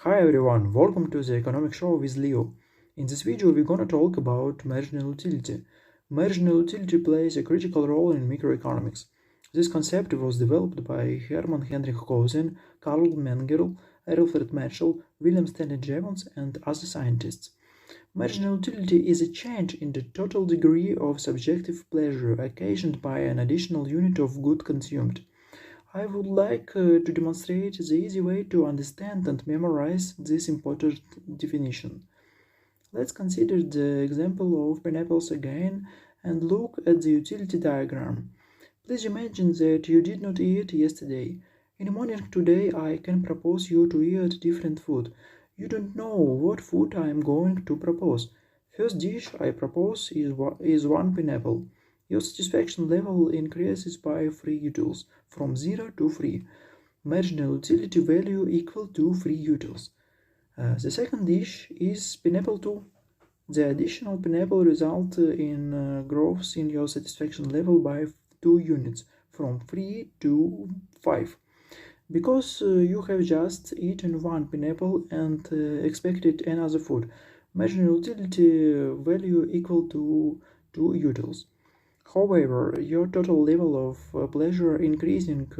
Hi everyone, welcome to the Economic Show with Leo. In this video we're gonna talk about marginal utility. Marginal utility plays a critical role in microeconomics. This concept was developed by Hermann Heinrich Clausen, Karl Menger, Alfred Marshall, William Stanley Jevons, and other scientists. Marginal utility is a change in the total degree of subjective pleasure occasioned by an additional unit of good consumed. I would like to demonstrate the easy way to understand and memorize this important definition. Let's consider the example of pineapples again and look at the utility diagram. Please imagine that you did not eat yesterday. In the morning today I can propose you to eat different food. You don't know what food I am going to propose. First dish I propose is one pineapple. Your satisfaction level increases by 3 utils, from 0 to 3. Marginal utility value equal to 3 utils. The second dish is pineapple 2. The additional pineapple result in growth in your satisfaction level by 2 units, from 3 to 5. Because you have just eaten one pineapple and expected another food, marginal utility value equal to 2 utils. However, your total level of pleasure increasing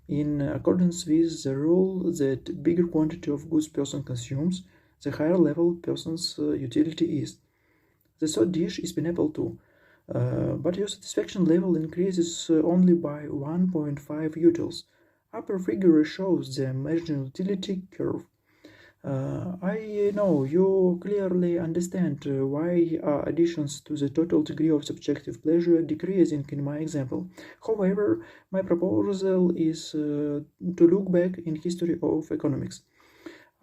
in accordance with the rule that bigger quantity of goods person consumes, the higher level person's utility is. The third dish is pineapple 2, but your satisfaction level increases only by 1.5 utils. Upper figure shows the marginal utility curve. I know you clearly understand why additions to the total degree of subjective pleasure decreasing in my example. However, my proposal is to look back in history of economics.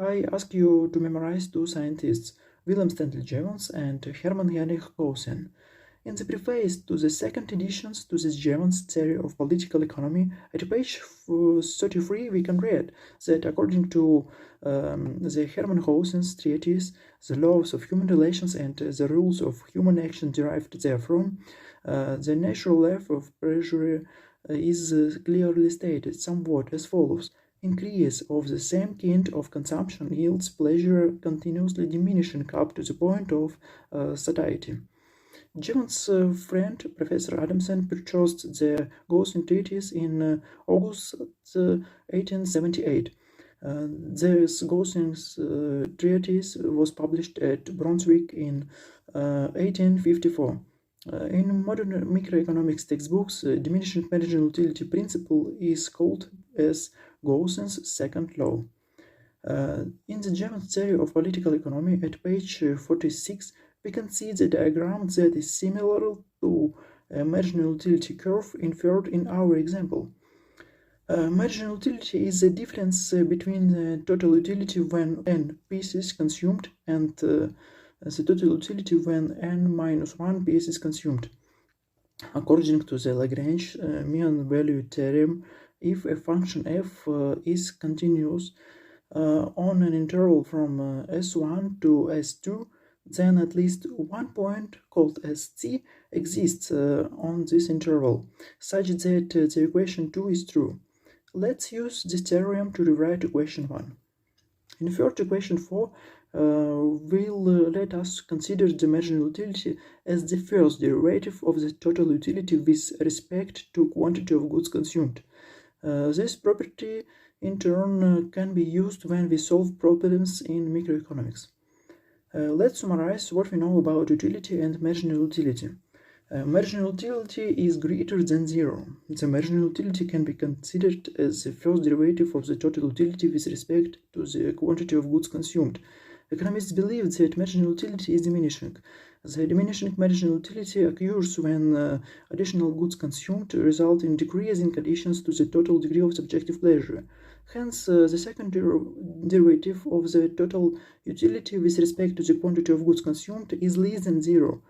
I ask you to memorize two scientists, William Stanley Jevons and Hermann Heinrich Clausen. In the preface to the second editions to this Jevons theory of political economy, at page 33 we can read that according to the Hermann Clausen's treatise, the laws of human relations and the rules of human action derived therefrom, the natural life of pleasure is clearly stated somewhat as follows. Increase of the same kind of consumption yields pleasure continuously diminishing up to the point of satiety. Jevons' friend, Professor Adamson, purchased the Gaussian treatise in August 1878. This Gaussian treatise was published at Brunswick in 1854. In modern microeconomics textbooks, diminishing marginal utility principle is called as Gaussian's second law. In the Jevons theory of political economy at page 46, we can see the diagram that is similar to a marginal utility curve inferred in our example. Marginal utility is the difference between the total utility when n pieces consumed and the total utility when n minus 1 piece is consumed. According to the Lagrange mean value theorem, if a function f is continuous on an interval from s1 to s2, then at least one point called as t exists on this interval, such that the equation 2 is true. Let's use this theorem to rewrite equation 1. Inferred equation 4 will let us consider the marginal utility as the first derivative of the total utility with respect to quantity of goods consumed. This property in turn can be used when we solve problems in microeconomics. Let's summarize what we know about utility and marginal utility. Marginal utility is greater than 0. The marginal utility can be considered as the first derivative of the total utility with respect to the quantity of goods consumed. Economists believe that marginal utility is diminishing. The diminishing marginal utility occurs when additional goods consumed result in decreasing additions to the total degree of subjective pleasure. Hence, the second derivative of the total utility with respect to the quantity of goods consumed is less than 0.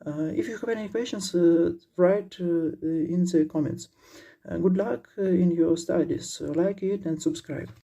If you have any questions, write in the comments. Good luck in your studies. Like it and subscribe.